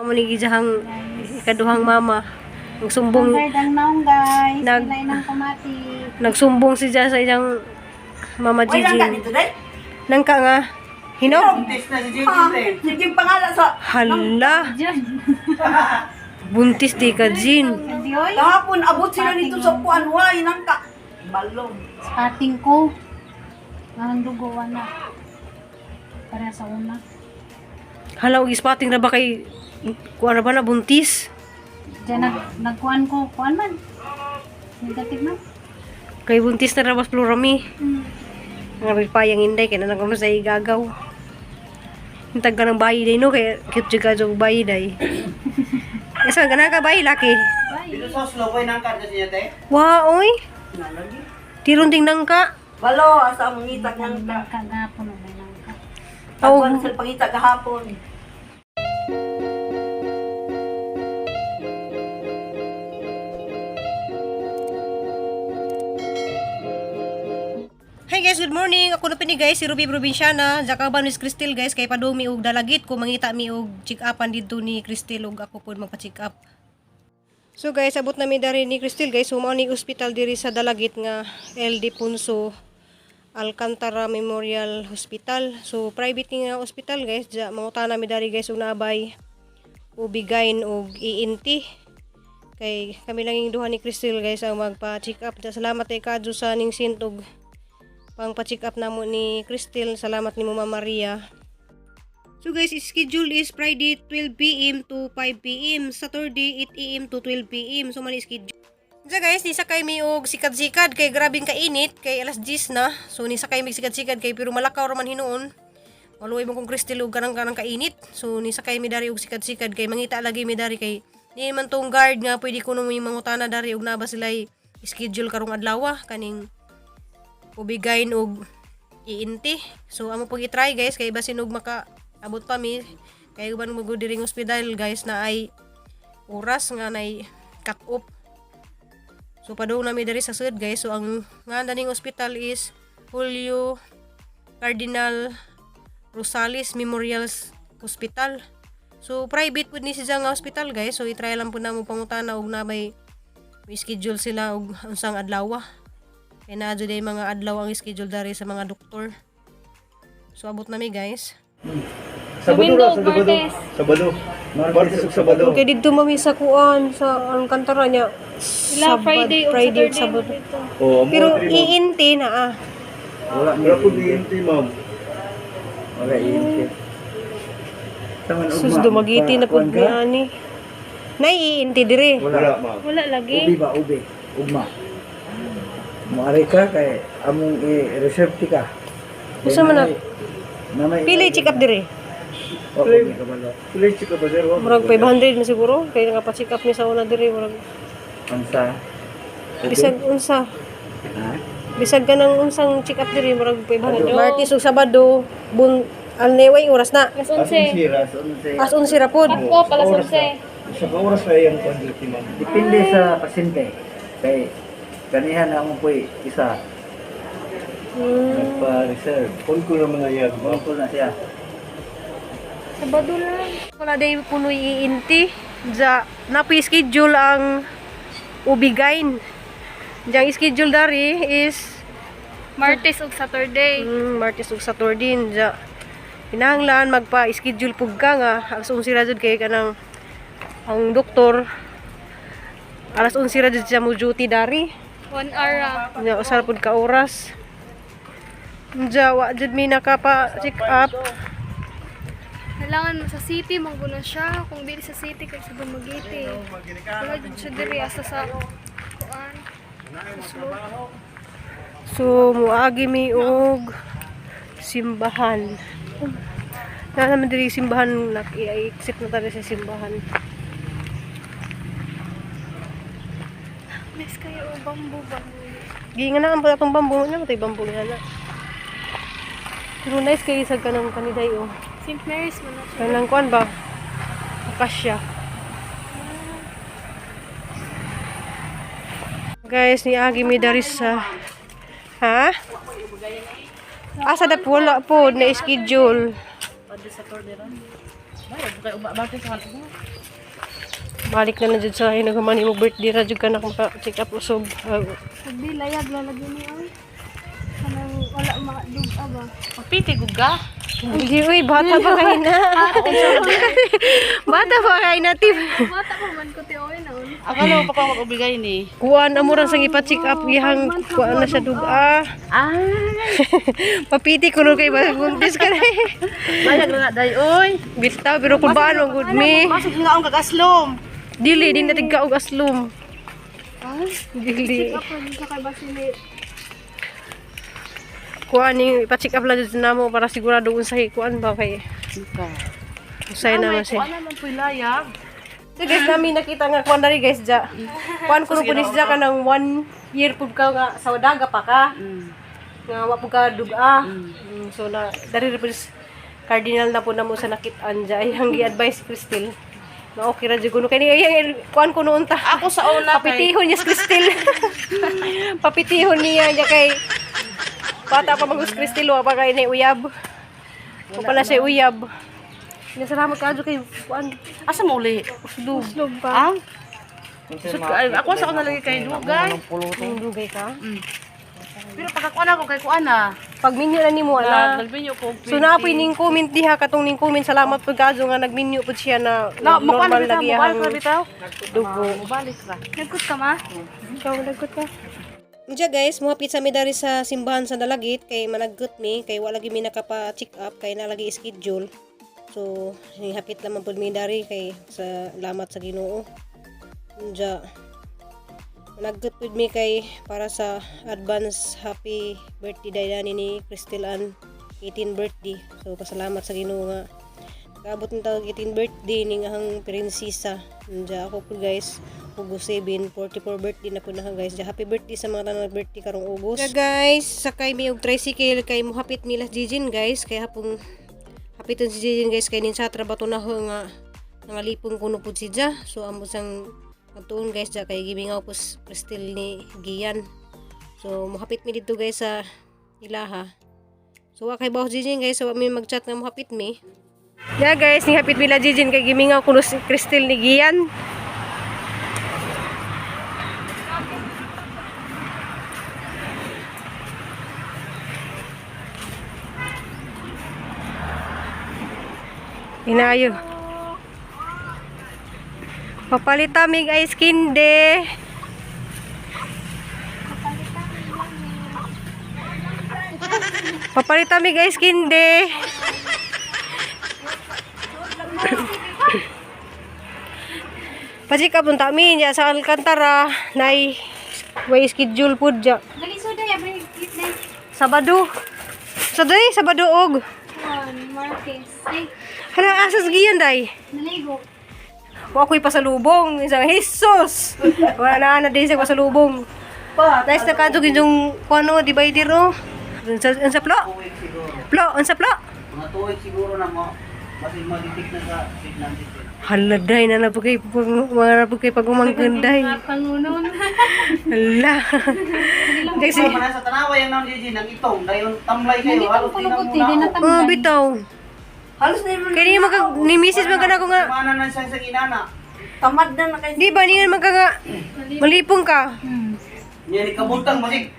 Amo ni gijahang ikaduhang mama. Nagsumbong guys. Nang kamati. Nagsumbong siya sa iyang Mama Gigi. Nangka nga. Hinog? Buntis na si Gigi. Sige pangalan sa... Hala. Buntis di ka, Jin. Kahapon, abot sila nito sa kuan. Why, nangka. Balong. Ating ko. Ang duguan na. Para sa una. Hala, spotting na ba kay... Kuan na ba na buntis? Diyan nagkuan ko. Kuan man. Negative man. Kay buntis na rabas plurami. Nga ripayang inday, kaya na nagkama sa igagaw. Hintag ka ng bayi day, no? Kaya cute juga yung bayi day. Isa, gana ka bayi, laki? Dito sa slow ko yung nangka na siya, te? Wow, oy. Tirong ting nangka. Balo, asa mong itak nangka. Kagapon na nangka. Tawag sa pangitak kahapon. Hi guys, good morning. Ako na pini guys, si Ruby Provinciana. Jakaban ni Cristel guys, kay padumi og dalagit ko mangita mi og check-upan dito ni Cristel og ako pud magpa-check up. So guys, abot na mi dari ni Cristel guys, humao ni hospital diri sa dalagit nga LD Punso Alcantara Memorial Hospital. So private nga hospital guys, ja mangutana mi dari guys og naabay ubigayn og ENT. Kay kami lang yung duha ni Cristel guys ang magpa-check up. Salamat kay kadto sa ning sintog pang pa-check up namo ni Cristel. Salamat ni Mama Maria. So guys, schedule is Friday 12 PM to 5 PM, Saturday 8 AM to 12 PM. So mali schedule. So guys, nisakay mi og sikad-sikad kay grabing kainit kay alas 10 na. So nisakay mi sikad-sikad kay pero malakaw ra man hinuon. Maluoy mo kong Cristel og kanang kainit. So nisakay mi dari og sikad-sikad kay mangita lagi mi dari kay di man tong guard nga pwede kuno mo mangutana dari og na ba sila schedule karong adlaw kaning ubigayn og ENT. So amo pag i-try guys kay basin og makaabot pa mi kay uban mo diring hospital guys na ay oras nga nay cut off. So padung na mi diri sa sud guys. So ang nga daning hospital is Julio Cardinal Rosales Memorial Hospital. So private pud ni siya nga hospital guys. So i-try lang pud namo pangutana og na may schedule sila og unsang adlaw. Kaya na day mga adlaw ang schedule dari sa mga doktor. So abot na mi guys. Sabado. Martes ug Sabado. Okay, dito mami sa kuan sa Alcantara niya. Friday o Sabado. Oh, pero ENT na Wala po ENT, ma'am. Wala ENT. Sus dumagiti na pud ni ani. Nay ENT dire. Wala, ma'am. Wala lagi. Ubi. Ugma. Maari ka kay among i-reserve ti ka. Usa man na pili check up dire. Pili check up ba sir? Murag 500 na siguro kay nga pa-check up ni sa una dire murag. Unsa? Bisag unsa. Ha? Bisag ganang unsang check up diri murag 500. Martes ug Sabado alneway oras na. Alas 11. As 11 ra pod. Ako, alas 11. Sa oras pa yung conducting, ma'am. Depende sa pasyente. Kay kanihan among poy isa. Nagpa-reserve. Phone ko naman na yan, ma'am. Mao na siya. Sabado lang. Wala day punoy ENT. Ja napi-schedule ang ubigayn. Jang schedule dari is Martes ug Saturday. Martes ug Saturday. Ja kinahanglan magpa-schedule pug ka nga alas 11 ra jud kay kanang ang doktor alas 11 ra jud siya mo duty dari. 1 hour. Nya usal pud ka oras. Jawa jud mi nakapa-check up. Kailangan sa city mangguna siya. Kung dili sa city kay sa Dumaguete. Wala jud siya diri asa sa kuan. So muagi mi og simbahan. Na naman diri simbahan i-exit na tayo sa simbahan. Mas kayo bambu. Gingan na ang pala itong bambu niya. Matay bambu niya na. Pero nice kayo sa kanang kaniday o. St. Mary's mo na siya. Kanang kuan ba? Akasya. Guys, niagi mi dari sa... Ha? Asa na po wala po na schedule. Balik na jud sa nagaman mo birthday ra jud ka na maka-check up usog. Sabi, layag lalagyan niya. Ay. Kanang wala makadug ba? Piti guga. Hindi, uy, bata pa kayo na. Bata pa kayo na, Tip. Bata pa man ko tiyoy na. Akala ko pa mag-ubigay ni. Kuhaan na mo rin sa ipa-check up. Ihang kuhaan na sa duga. Papiti ko nun kayo. Buntis ka na eh. Bayag na nga day, oy. Bitaw, pero kung paano, good me. Masok nga ang kagaslom. Dili, di natin ka og aslum. Dili. Ako dito kay Basili. Kuhaan yung ipa-check up lang dito na mo para sigurado unsay kuhaan ba kay. Usay naman siya. Ano man po layag? So guys, namin nakita nga kuhaan na rin guys, ja. Kuhaan ko po ni siya ka ng 1 year po ka nga sa daga pa ka. Nga wapog ka duga. So na, dari rin po cardinal na po na mo sa nakitaan dya. Ay, ang i-advise Crystal. Na okay ra dyan ko. Kaya niya, kuhaan ko noon ta. Ako sa una Papitihon niya si Crystal. Papitihon niya kay bata pa mag-us Crystal. Wa pa kayo na uyab. O pala siya uyab. Nasalamat ka dyan kay kuhaan. Asa mo uli? Uslog Ah? Ako sa una lagi kay Dugay. Dugay ka. Pero pagkakuan ako kay Kuana. Pag minyo na ni mo, ala. Nagbinyo ko. So napoy ning comment diha katong ning comment salamat pud kadto nga nagminyo pud siya na normal lagi ang dugo. Mubalik ra. Nagkut ka ma? Ikaw nagkot ka. Diya guys, muhapit sa mi dari sa simbahan sa Dalagit kay managkot mi kay wala gyud mi nakapa-check up kay nalagi schedule. So hapit lamang pud mi dari kay sa lamat sa Ginoo. Diya managkot pud mi kay para sa advance happy birthday dayani ni Crystal Ann 18 birthday. So pasalamat sa Ginoo nga kaabot ng tawag 18 birthday ning ahang prinsesa. Diya ako po guys August 7, 44 birthday na po na guys. Diya happy birthday sa mga tanang birthday karong August. Diya guys, sakay mi og tricycle kay muhapit nila Jijin guys kay hapong hapiton si Jijin guys kay nin sa trabaho na ho nga nangalipong kuno pud si Diya. So amo sang magtuon guys dya kay gimingaw po Crystal ni Gian. So muhapit mi dito guys sa ilaha. So wa kay bawo Jijin guys so mi mag-chat nga muhapit mi. Yeah guys, ni hapit mila Jijin kay gimingaw kuno si Crystal ni Gian. Inayo. Papalita mig ice kinde. Papalita mig ice kinde. Pajika punta mi niya sa Alcantara nay way schedule pud ja. Dali soda ya bring it na. Sabado. Sabado og. Martes. Ay, Hala asas giyan day. naligo. Wa ko'y pasalubong isang Jesus. Wala na din sa pasalubong. Dahil na kadto yung kuano divider oh. Unsa plo? Plo, unsa plo? Mga tuwid siguro na mo. Kasi maditik na sa signal dito. Hala day na po kay pagumangkin day. Pangunon. Hala. Kasi Mana sa tanawa yung nang Gigi nang itong dayon tamlay kayo Nandito halos ko di na na puti, di na oh bitaw. Halos na yun. Kaya ni Mrs. magana ko nga. Mana na siya sa ginana. Tamad na na kayo. Di ba niyan magka malipong ka? Yan ikabuntang masig.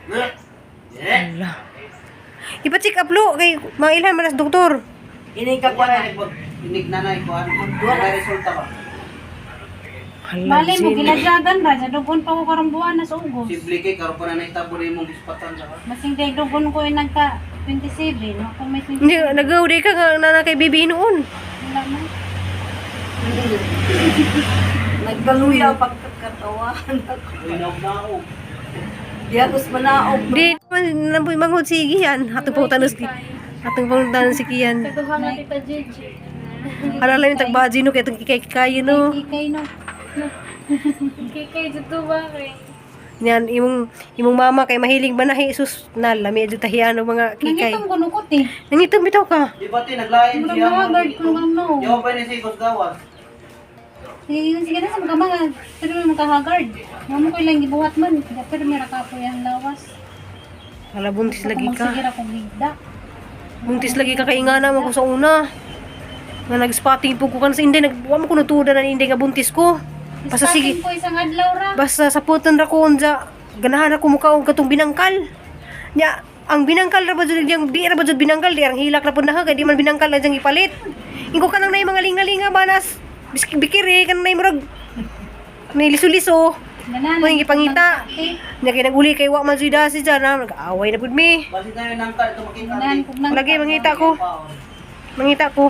Hala. Ipa-check up lo kay mailhan man as doktor. Ini ka kwa na inig na na ikuan. Duwa na resulta ba? Hala. Bali mo gilagyagan ra, sa dugon pa ko karong buwan na sa ugos. Simple kay karon pa na naitabo rin mong bispatan sa. Masing day dugon ko yung nagka 27, no? Kung may 27, Hindi nagaw di ka nga na kay bibi noon. wala man. Nagbaluya pagkakatawan. Inog na ako. Di agos manaog. Di naman manghod si Gian. Atong pangutanos si Gian. Kaduha nga tita Gigi. Para lang yung tagbaji no, kaya itong kikay no. Kikay, no? Kikay dito ba kay? Yan, imong mama kay mahilig manahi sus na lami adto tahiano mga kikay. Nangitom ko nukot eh. Nangitom bitaw ka. Di ba ti naglain Mura siya? mga guard ko naman no. Yo pa ni si Gos Gawas. Sige na sa mga mga, pero may makahagard. Mamo ko lang gibuhat man. Pero may rakapo yung lawas. Hala buntis lagi ka. Magsigira kong higda. Buntis lagi ka kay ingana mo ko sa una. Nga nag-spotting po ko kan sa hindi wa mo ko natuda na hindi nga buntis ko. Basta sige. Starting ko isang adlaw ra. Basta sa puton ra ko unja ganahan ako mukaon katong binangkal. Nya ang binangkal ra ba jud diyang di ra ba jud binangkal di ang hilak ra pud na kay di man binangkal na diyang ipalit. Ingko kanang nay mga lingalinga banas. Bikiri kanang nay murag may liso-liso. Ganan. May gipangita. Nya kay naguli kay wa man jud dasi dyan na nag-away na pud mi. Ganan kog nang. Lagi mangita ko. Mangita ko.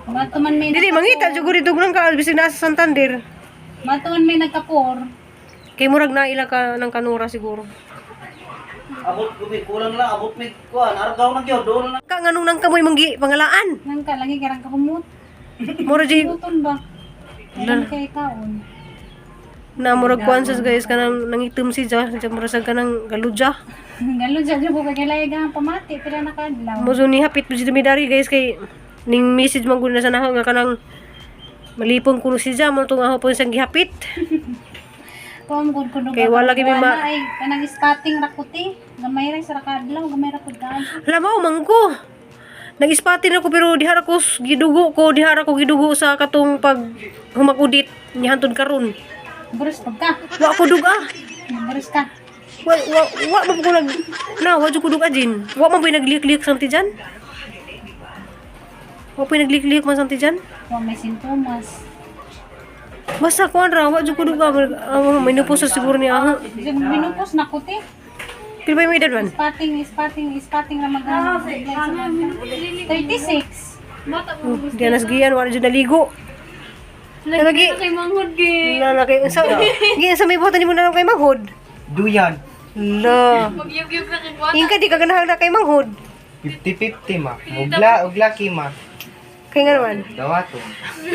Matuman may Dili mangita jud guri dugnan ka bisig nasa Santander. Matuman may nagkapor. Kay murag na ila ka ng kanura siguro. Abot gumi kulang lang abot mi kuan argaw na gyud doon na. Ka nganong nang kamoy manggi pangalaan. Nang ka lagi karang kakumot. Mura jud Tuton ba? Ganan kay kaon. na murag kuan sa guys kanang nangitom si Ja, murag sa kanang galudja. Galo jud ko kay layagang pamati pila na kadlaw. Mo ni hapit po si Dumidari guys kay ning message man gud na sa naho nga kanang malipong kuno si Ja mo tong aho po isang gihapit. Kom gud kuno. Kay wala gyud ma- ay kanang spotting ra kuti. Gamay ra sa kadlaw, gamay ra pud daan. Lamaw man ko. Nag-spotting ako pero dihara ko dihara ko gidugo sa katong pag humakudit ni hantod karon. Burus pag ka. Wa ko duga. Burus ka. Wa ba ko nag na wa jud ko duga din. Wa man ba naglik-lik samti jan? Wa pa naglik-lik man samti jan? Wa may sintomas. Basta kuan ra wa jud ko duga may nupos sa siguro niya. Binupos na kuti. Pila ba may edad man? Spotting ra magana. 36. Di nasgiyan wala jud naligo. Lagi Kay manghod gi. lalaki sa sa may buhatan nimo na lang kay manghod. Duyan. La. Magyug-yug ka kay buhat. Ingka di ka ganahan na kay manghod. 50-50 ma. Mugla ug laki ma. Kay nga naman. Dawaton.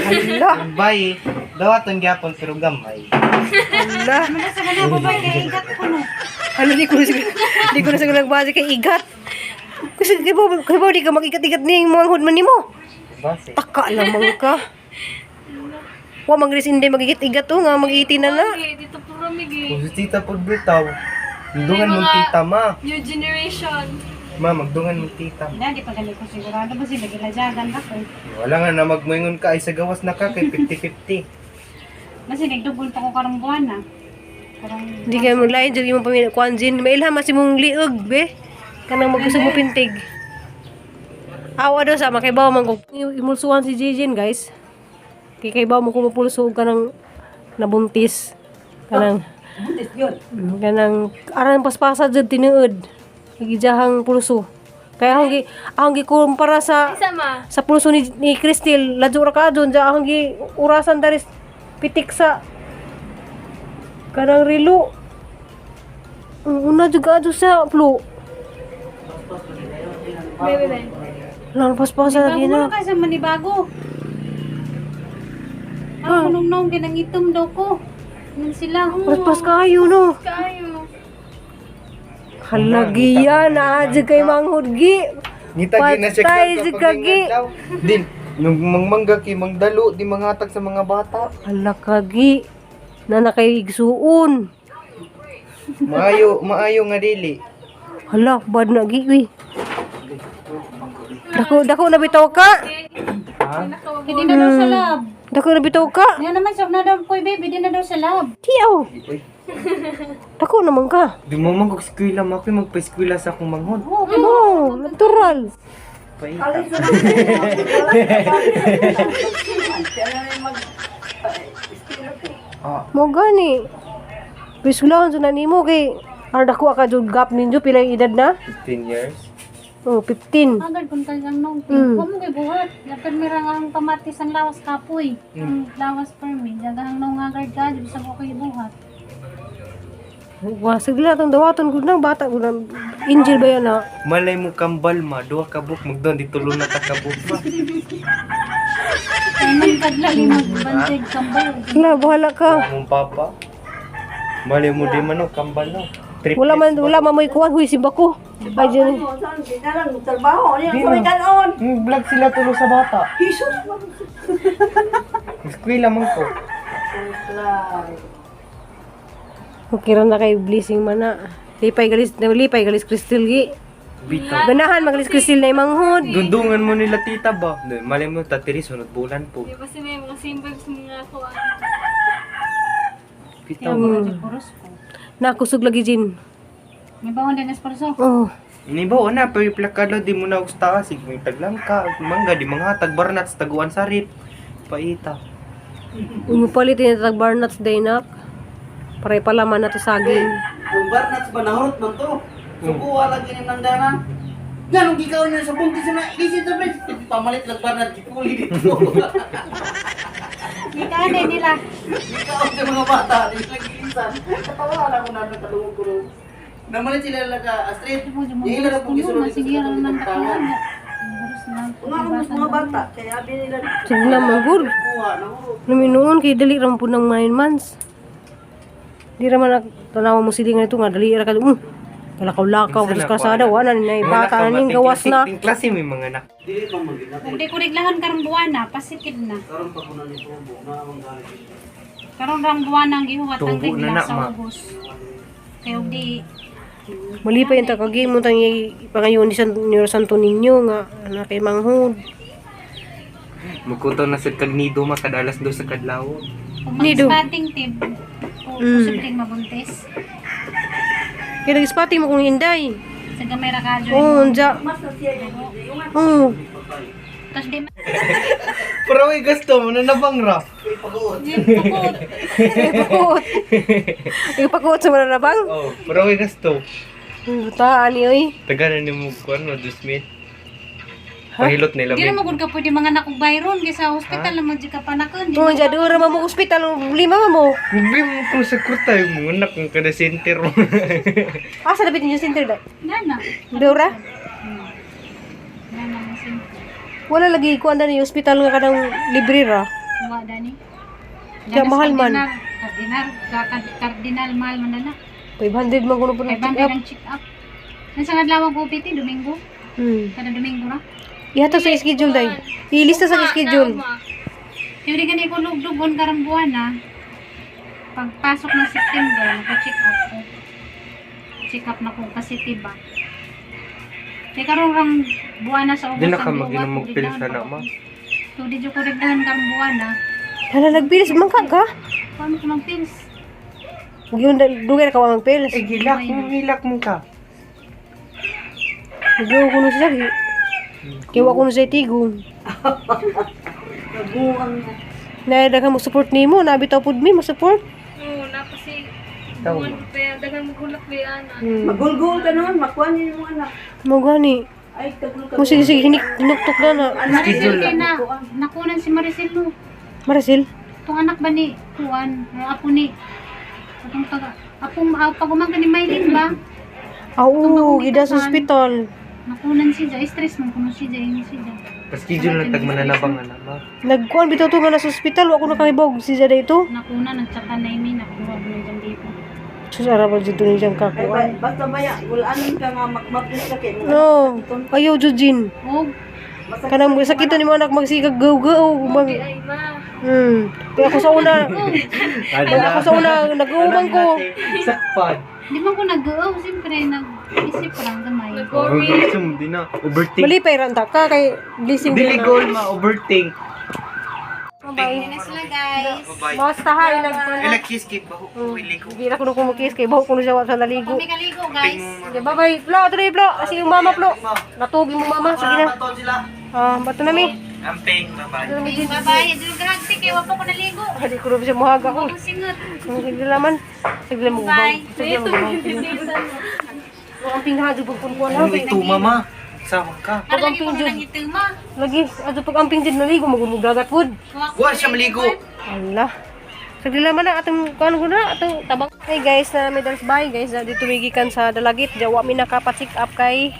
Hala. Ug bayi, dawaton gyapon pero gamay. Hala. Sa kana babay kay igat kuno. Hala di ko na siguro nagbase kay igat. Kasi kay ba di ka mag-igat-igat ni manghod man nimo. Base. Taka lamang ka. Wa magris hindi magigat-igat o nga mag-iiti na na. Dito puro mi gi. Kung si tita pod bitaw. Magdungan mong tita ma. New generation. Ma, magdungan mong tita. Hindi pa gali ko sigurado ba sila gilajagan ka ko. Wala nga na magmoingon ka ay sa gawas na ka kay 50-50. Kasi nagdugol pa ko karong buwan na. Karong Hindi kayo maglain dyan yung pamilya kuanjin. May ilham mas imong liog be. Kanang magusog mo pintig. Awa daw sa makaibaw man kung imulsuhan si Jijin guys. Kikaibaw mo kumupulso ka ng nabuntis. Kanang kanang aran paspasa dyan tinuod. Nagijahang pulso. Kaya ahong gikumpara sa Sama. sa pulso ni Cristel. Ladyo ra ka dyan. Ahong urasan daris pitik sa kanang rilo. Una juga adyo sa flu. Bebe. Lang paspasa lagi bago na. na kasi manibago. Ako nung ginangitom daw ko. Nung sila. Paspas kayo no. Kayo. Halagiya na adyo kay manghod gi. Ngitagi na siya Patay si Kagi. Din, nung mangmangga ki mangdalo di mangatag sa mga bata. Halakagi. Na nakay igsuon. Maayo nga dili. Hala, bad na gi uy. Dako na bitaw ka. Hindi na daw sa lab. Dako na bitaw ka. Yan naman sab na daw ko baby, di na daw sa lab. Tiyaw. Dako naman ka. Di mo man kog eskwela mo ako magpa-eskwela sa akong manghod. Oh, natural. Mo gani. Pisulahan sa nanimo kay dako ka jud gap ninyo pila yung edad na? 15 years. Oh, 15. Agad kung kanyang nung. Mm. Huwag mo kay buhat. Lapit mirang ang kamatis ang lawas kapoy. Ang lawas permi. Jagahang nung agad ka. Di sa ko kay buhat. Wa sige lang tong dawaton gud na bata gud na. Angel ba yan na? Malay mo kambal ma, duha ka buk magdon di tulo na ta ka buk ma. Ay man kadlali magbantig kambal. Hala, bahala ka. Mong papa. Malay mo di man no kambal no. Wala man mo'y kuhan huy simba ko. Ay dyan. Di na lang trabaho. Ano yung may ganon? Vlog sila tulo sa bata. Jesus! Eskwela man ko. Okay ra na kay blessing man na. Lipay galis Crystal gi. Bitaw. Ganahan maglis Cristel na imanghod. Dundungan mo nila tita ba? Malay mo tatiri sunod bulan po. Di kasi may mga symbols mga kuan. Bitaw. Puros ko. Nakusog lagi Jin. May bawang din espresso. Oh. Ni ba na pero plakado di mo na gusta kasi may taglang ka mangga di mga tagbarnat sa taguan sarip. Paita. Umupalit yung tag barnuts day nak. Paray palaman na to saging. Ang barnats ba nahurot man to? Sukuha lagi ni nang dana. Ganong gikaw niya sa buntis na isip to bres. Pamalit lang barnat gipuli dito. Ikaanay nila. Gikaw sa mga bata, di lagi insan. Katawa na ko na nagkalungog ko. Namalit sila lang ka Astrid. Di ila na po gisulod Sige lang nang takuan. Nga ang mga bata, kaya abi nila. Sige na manggod. Kuha nahurot. Naminoon kay dali ram po ng 9 months. Di raman tanawa mo siling na ito nga dali ra ka. Lakaw-lakaw sa kalsada wala na bata na ning gawas na. Ting klase may mga anak. Dili pa magina. Kung di ko riglahon karong buwan na, pasitid na. Karon pa ko na ni tubo na ang galit. Karong rang buwan ang gihuwat ang Tubo na rigla na, sa ma. ubos. Kaya di Mali pa yung takagim mo tangi pangayon ni Santo Niño nga na kay manghod. Magkuto na sa kagnido makadalas do sa kadlaw. kung Nido. mag-spotting tip, kung posibleng mabuntis. Kaya nag-spotting mo kung hinday. Sa gamay ra kadyo. Oo, unja. Oo. Tapos di Pero ay gusto mo na nabang ra. Ipakot. Ipakot sa mananabang. Oh, pero ay gusto. Butaan ni oy. Taganan ni mo kuan mo Dusmit. Pahilot nila Di may. na magud ka pwede mga anak og bayron kay sa hospital naman di ka panakon. Di Oo, na- unja doon ra mo hospital lima mo. Hindi mo kung sa kurta mo anak ng kada center. Asa dapat niyo center da? Nana. Dora? Nana masin. Wala lagi ko anda ni hospital nga kadang libre ra. Wa dani. Kaya mahal man. Cardinal mahal man na. 500 man kuno po na check 500 up. ang check up. Nasa kadlaw ko PT Domingo. Kada Domingo na. Ihatag sa schedule day. Ilista sa schedule. Yung di gani ko lugdugon karang buwan na. Pagpasok ng September, naka-check up ko. Check up na ko kasi tiba. Kaya karong rang buwan na sa ubos. Di na ka ang mag-inom buwan, og pil reglahan sana pa ma. ko. So, di ko reglahan karong buwan na. Hala nagbilis man ka. Paano ko mag-pills? Yung dugay ka magpils. Eh hilak mo ka. Nagyo ko no siya. Kiwa ko no sa tigong. Nabuang na. Naidaghan mo support nimo, nabitaw pud mi mo support. Oo, na kasi Tawo. buwan pa dagang magulak ba yan. Magulgul ka naman, makuha niyo yung anak. Mo gani. Ay, tagul ka. Mo sige hinuktok na na. Maricel kay na. Nakunan si Maricel no. Maricel. Itong anak ba ni Kuan? Apo ni. Itong taga. Pag ni Maylin ba? Oo, gida sa hospital. Nakunan siya. Stress man kuno siya. Ini siya. Paskidyo lang tag mananabang ana ma. Nagkuan bitaw to nga na sa hospital, wa ko nakahibog si Jada ito. Nakunan nagtsaka na imi. Nakuha ko ng dyan dito. Sus arabal dito ni jang Ay, kakuan. basta baya, walanin ka nga magmapis ka kay mo. No, ayaw Jujin. Oh, Kanang sakit ni mo anak magsigag gaw-gaw. Mag Ay ma. Kaya ako sa una, ako sa una nag-uumang ko. Sakpad. di man ko nag-go. Siyempre, nag-isip ko lang gamay. Oh, gusto mo din na overthink. Malipay ranta ka kay blessing Dili din na. goal ma overthink. Bye. Sila guys. Basta hay Ila kiss kay ba wili ko. Hindi na ko kumukis kay baho ko na siya wa sa naligo. Kami kaligo guys. Okay, bye-bye. Flo, tuloy Flo. Kasi yung mama Flo. Natugi mo mama. Sige na. Paton sila. Bato na mi. Amping bye-bye. Bye-bye. Dito gahagsi kay wapo ko naligo. Hindi ko rin siya muhaga ko. Ang singot. Sige laman. Sige mo Bye. Sige mo ang pinghado pag punpuan Ano ito mama? Sama ka. Para lagi ko na lang ituma. Lagi, ato pag amping din naligo, magumugagat food. Wa siya maligo. Allah. Sagli naman na atong kuan ko na atong tabang. Hey guys, na medals bye guys. Dito migikan sa Dalagit. Jawa mi nakapacheck up kay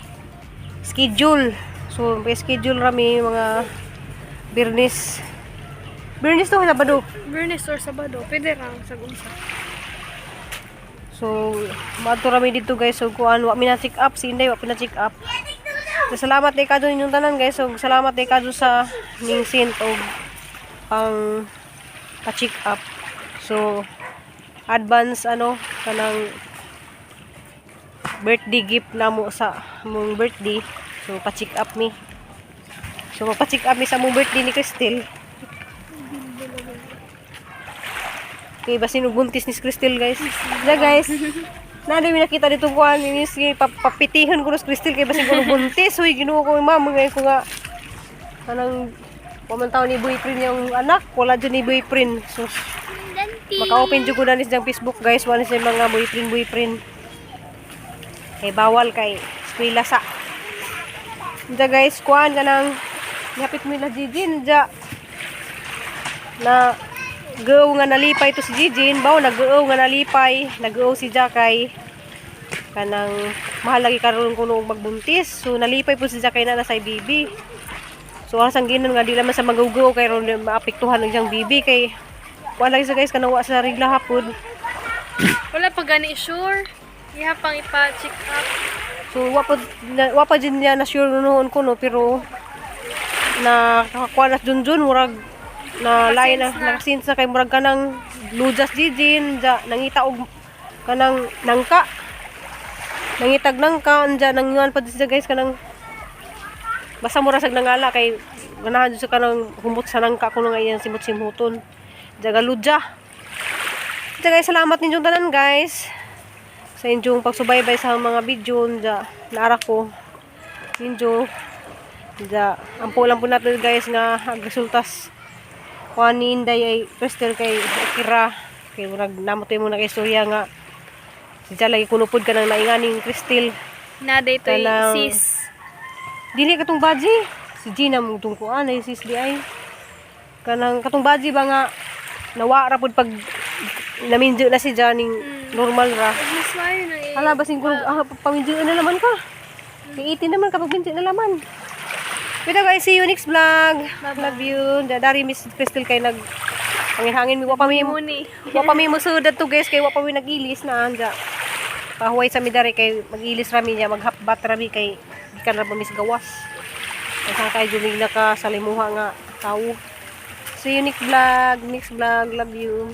schedule. So, may schedule rami mga Birnis. Birnis to Sabado. Bernes or Sabado. Pwede lang sa gunsa. So, mato rami dito guys. So, kuan wa mi na check up, si Inday wa pina-check up. So, salamat kay kadto ninyong tanan guys. So, salamat kay kadto sa ningsint og pang pa-check up. So, advance kanang birthday gift na mo sa mong birthday. So pa-check up mi. So magpa-check up mi sa mong birthday ni Cristel. Okay, basin buntis ni Cristel guys. Da guys. Nada mi nakita dito kuan ni papitihan ko si Cristel kay basin ko buntis. Uy, ginuo ko mama ngay ko nga kanang pamantaw ni boyfriend yung anak, wala dyan ni boyfriend. So maka-open jud ko na nis jang Facebook guys, wala siya mga boyfriend. Kay bawal kay eskwela sa. Da guys, kuan kanang yapit mi na Jijin ja na go nga nalipay to si Jijin, bawo nag-go nga nalipay, nag-go si Jakay kanang mahal lagi karon kuno magbuntis. So nalipay po si Jakay na sa bibi. So asang ginan nga di naman sa magugo kay ron maapektuhan ng siyang bibi kay kuan lagi sa guys kanawa sa regla hapon. Wala pa gani sure. Iha pang ipa-check up. So wapa din niya na sure noon ko no pero na kuan na junjun murag na lain na nakasins na kay murag kanang lujas Jijin ja nangita og kanang nangka. Nangitag nangka anja nangyuan pa siya guys kanang basta mura sag nangala kay ganahan sa kanang humot sa nangka kuno nga iyan simot-simuton. Jaga ludja. Ja guys, salamat ninyong tanan guys. Sa inyong pagsubaybay sa mga video ja naara ko. Ninyo ja ampo lang po natin guys nga resultas kuan ni Inday ay Cristel kay Kira kay murag namotoy mo na kay istorya nga si lagi kunupod ka nang nainganing Cristel Na day to Kanang- sis. dili katong baji si Gina mong tungkuan ay sis di ay kanang katong baji ba nga nawa ra pud pag naminjo na si Janing normal ra Mas mayo na eh. hala basin ko paminjo na naman ka kay 18 naman kapag minjo na naman. Pero guys, see you next vlog. Love you. Dari Miss Cristel kay nag hangin-hangin mi wa pa mi Muni. musudad to guys kay wa pa mi nagilis na anja. Pahuway sa mi dari kay magilis rami niya maghapbat rami kay gikan ra mis gawas. Kaya kay jumig na ka sa limuha nga tawo. See you next vlog. Love you.